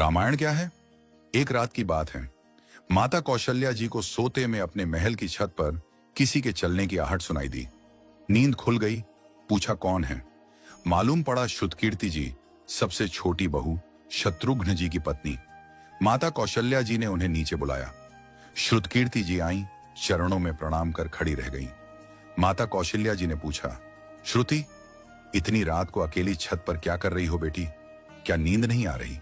रामायण क्या है? एक रात की बात है। माता कौशल्या जी को सोते में अपने महल की छत पर किसी के चलने की आहट सुनाई दी। नींद खुल गई। पूछा कौन है? मालूम पड़ा श्रुतकीर्ति जी, सबसे छोटी बहू, शत्रुघ्न जी की पत्नी। माता कौशल्या जी ने उन्हें नीचे बुलाया। श्रुतकीर्ति जी आईं, चरणों में प्रणाम कर खड़ी रह गईं। माता कौशल्या जी ने पूछा, श्रुति, इतनी रात को अकेली छत पर क्या कर रही हो बेटी? क्या नींद नहीं आ रही?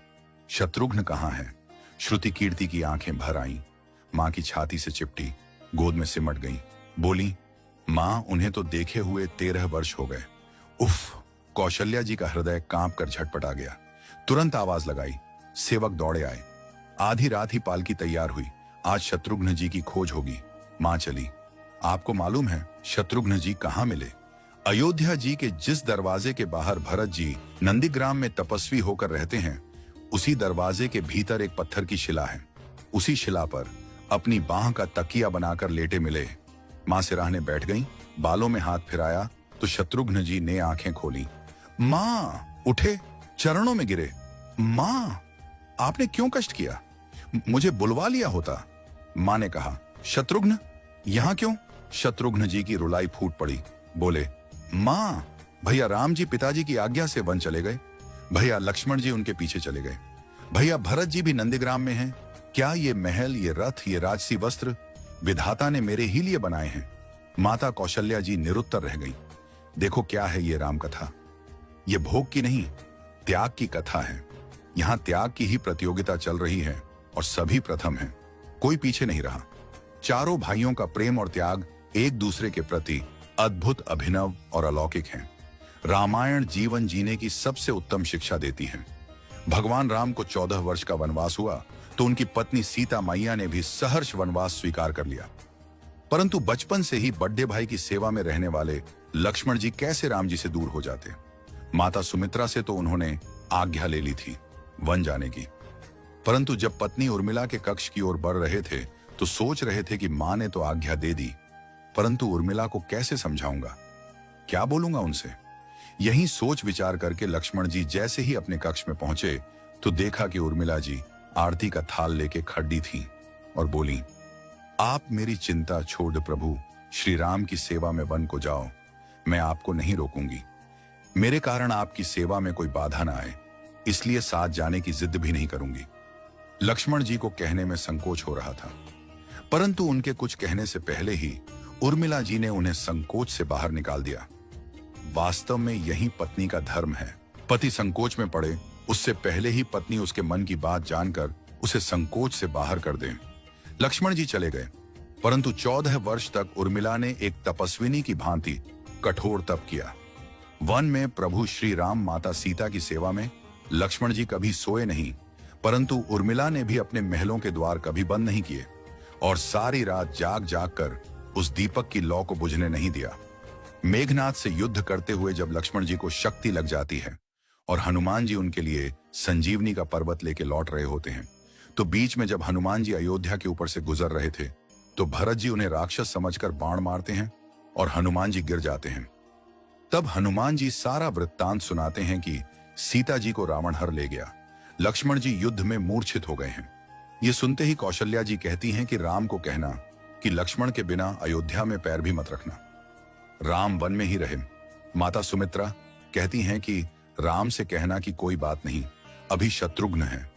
शत्रुघ्न कहाँ है? श्रुति कीर्ति की आंखें भर आईं, मां की छाती से चिपटी, गोद में सिमट गईं। बोली, मां, उन्हें तो देखे हुए 13 वर्ष हो गए। उफ! कौशल्या जी का हृदय कांप कर झटपटा गया। तुरंत आवाज लगाई। सेवक दौड़े आए। आधी रात ही पालकी तैयार हुई। आज शत्रुघ्न जी की खोज होगी। मां चली। आपको मालूम है शत्रुघ्न जी कहां मिले? अयोध्या जी के जिस दरवाजे के बाहर भरत जी नंदीग्राम में तपस्वी होकर रहते हैं, उसी दरवाजे के भीतर एक पत्थर की शिला है। उसी शिला पर अपनी बाह का तकिया बनाकर लेटे मिले। मां सिराहने बैठ गईं, बालों में हाथ फिराया तो शत्रुघ्न जी ने आंखें खोली। मां! उठे, चरणों में गिरे। मां, आपने क्यों कष्ट किया? मुझे बुलवा लिया होता। मां ने कहा, शत्रुघ्न यहां क्यों? शत्रुघ्न जी की रुलाई फूट पड़ी। बोले, मां, भैया राम जी पिताजी की आज्ञा से वन चले गए। भैया लक्ष्मण जी उनके पीछे चले गए। भैया भरत जी भी नंदीग्राम में हैं। क्या ये महल, ये रथ, ये राजसी वस्त्र विधाता ने मेरे ही लिए बनाए हैं? माता कौशल्या जी निरुत्तर रह गई। देखो क्या है ये राम कथा। ये भोग की नहीं, त्याग की कथा है। यहां त्याग की ही प्रतियोगिता चल रही है और सभी प्रथम हैं। कोई पीछे नहीं रहा। चारों भाइयों का प्रेम और त्याग एक दूसरे के प्रति अद्भुत, अभिनव और अलौकिक हैं। रामायण जीवन जीने की सबसे उत्तम शिक्षा देती है। भगवान राम को 14 वर्ष का वनवास हुआ तो उनकी पत्नी सीता मैया ने भी सहर्ष वनवास स्वीकार कर लिया। परंतु बचपन से ही बड़े भाई की सेवा में रहने वाले लक्ष्मण जी कैसे राम जी से दूर हो जाते? माता सुमित्रा से तो उन्होंने आज्ञा ले ली थी वन जाने की। परंतु जब पत्नी उर्मिला के कक्ष की ओर बढ़ रहे थे तो सोच रहे थे कि मां ने तो आज्ञा दे दी, परंतु उर्मिला को कैसे समझाऊंगा, क्या बोलूंगा उनसे? यही सोच विचार करके लक्ष्मण जी जैसे ही अपने कक्ष में पहुंचे तो देखा कि उर्मिला जी आरती का थाल लेके खड़ी थीं और बोली, आप मेरी चिंता छोड़ प्रभु श्री राम की सेवा में वन को जाओ। मैं आपको नहीं रोकूंगी। मेरे कारण आपकी सेवा में कोई बाधा ना आए, इसलिए साथ जाने की जिद भी नहीं करूंगी। लक्ष्मण जी को कहने में संकोच हो रहा था, परंतु उनके कुछ कहने से पहले ही उर्मिला जी ने उन्हें संकोच से बाहर निकाल दिया। वास्तव में यही पत्नी का धर्म है। पति संकोच में पड़े उससे पहले ही पत्नी उसके मन की बात जानकर उसे संकोच से बाहर कर दे। लक्ष्मण जी चले गए, परंतु 14 वर्ष तक उर्मिला ने एक तपस्विनी की भांति कठोर तप किया। वन में प्रभु श्री राम माता सीता की सेवा में लक्ष्मण जी कभी सोए नहीं, परंतु उर्मिला ने भी अपने महलों के द्वार कभी बंद नहीं किए और सारी रात जाग जाग कर उस दीपक की लौ को बुझने नहीं दिया। मेघनाथ से युद्ध करते हुए जब लक्ष्मण जी को शक्ति लग जाती है और हनुमान जी उनके लिए संजीवनी का पर्वत लेके लौट रहे होते हैं, तो बीच में जब हनुमान जी अयोध्या के ऊपर से गुजर रहे थे तो भरत जी उन्हें राक्षस समझकर बाण मारते हैं और हनुमान जी गिर जाते हैं। तब हनुमान जी सारा वृत्तांत सुनाते हैं कि सीता जी को रावण हर ले गया, लक्ष्मण जी युद्ध में मूर्छित हो गए हैं। ये सुनते ही कौशल्या जी कहती हैं कि राम को कहना कि लक्ष्मण के बिना अयोध्या में पैर भी मत रखना, राम वन में ही रहे। माता सुमित्रा कहती हैं कि राम से कहना कि कोई बात नहीं, अभी शत्रुघ्न है,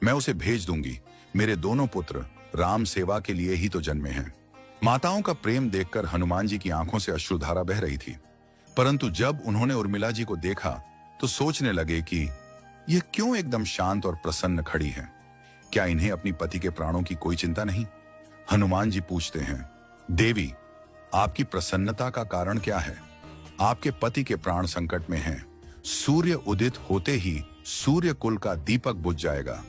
मैं उसे भेज दूंगी। मेरे दोनों पुत्र राम सेवा के लिए ही तो जन्मे हैं। माताओं का प्रेम देखकर हनुमान जी की आंखों से अश्रुधारा बह रही थी, परंतु जब उन्होंने उर्मिला जी को देखा तो सोचने लगे कि यह क्यों एकदम शांत और प्रसन्न खड़ी है। क्या इन्हें अपनी पति के प्राणों की कोई चिंता नहीं? हनुमान जी पूछते हैं, देवी, आपकी प्रसन्नता का कारण क्या है? आपके पति के प्राण संकट में हैं। सूर्य उदित होते ही सूर्य कुल का दीपक बुझ जाएगा।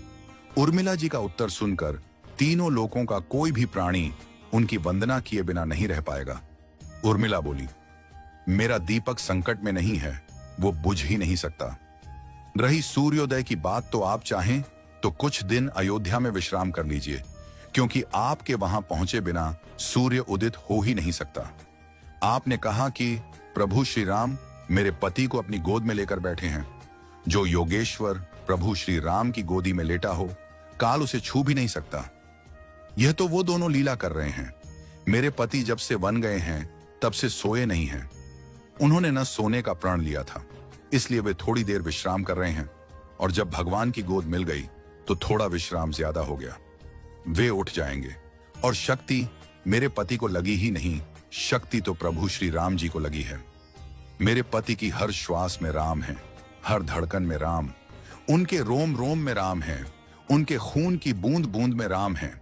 उर्मिला जी का उत्तर सुनकर तीनों लोकों का कोई भी प्राणी उनकी वंदना किए बिना नहीं रह पाएगा। उर्मिला बोली, मेरा दीपक संकट में नहीं है, वो बुझ ही नहीं सकता। रही सूर्योदय की बात, तो आप चाहें तो कुछ दिन अयोध्या में विश्राम कर लीजिए, क्योंकि आपके वहां पहुंचे बिना सूर्य उदित हो ही नहीं सकता। आपने कहा कि प्रभु श्री राम मेरे पति को अपनी गोद में लेकर बैठे हैं। जो योगेश्वर प्रभु श्री राम की गोदी में लेटा हो, काल उसे छू भी नहीं सकता। यह तो वो दोनों लीला कर रहे हैं। मेरे पति जब से वन गए हैं तब से सोए नहीं हैं। उन्होंने न सोने का प्रण लिया था, इसलिए वे थोड़ी देर विश्राम कर रहे हैं, और जब भगवान की गोद मिल गई तो थोड़ा विश्राम ज्यादा हो गया। वे उठ जाएंगे। और शक्ति मेरे पति को लगी ही नहीं, शक्ति तो प्रभु श्री राम जी को लगी है। मेरे पति की हर श्वास में राम है, हर धड़कन में राम, उनके रोम रोम में राम है, उनके खून की बूंद बूंद में राम है।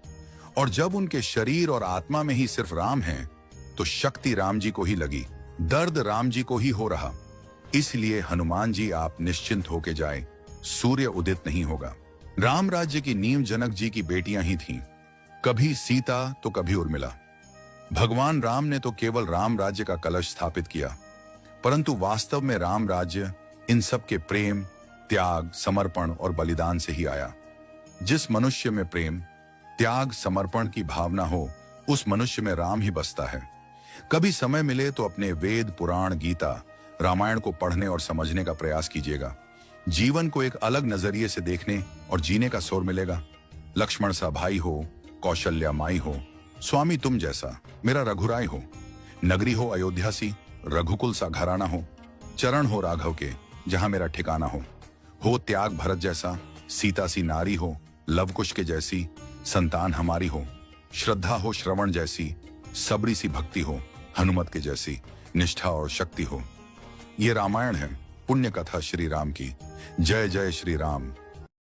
और जब उनके शरीर और आत्मा में ही सिर्फ राम है तो शक्ति राम जी को ही लगी, दर्द राम जी को ही हो रहा। इसलिए हनुमान जी आप निश्चिंत होके जाए, सूर्य उदित नहीं होगा। राम राज्य की नींव जनक जी की बेटियां ही थीं, कभी सीता तो कभी उर्मिला। भगवान राम ने तो केवल राम राज्य का कलश स्थापित किया, परंतु वास्तव में राम राज्य इन सब के प्रेम, त्याग, समर्पण और बलिदान से ही आया। जिस मनुष्य में प्रेम, त्याग, समर्पण की भावना हो, उस मनुष्य में राम ही बसता है। कभी समय मिले तो अपने वेद, पुराण, गीता, रामायण को पढ़ने और समझने का प्रयास कीजिएगा। जीवन को एक अलग नजरिए से देखने और जीने का सोर मिलेगा। लक्ष्मण सा भाई हो, कौशल्या माई हो, स्वामी तुम जैसा मेरा रघुराय हो, नगरी हो अयोध्या सी, रघुकुल सा घराना हो, चरण हो राघव के जहां मेरा ठिकाना हो त्याग भरत जैसा, सीता सी नारी हो, लवकुश के जैसी संतान हमारी हो, श्रद्धा हो श्रवण जैसी, सबरी सी भक्ति हो, हनुमत के जैसी निष्ठा और शक्ति हो। ये रामायण है, पुण्य कथा श्री राम की। जय जय श्री राम।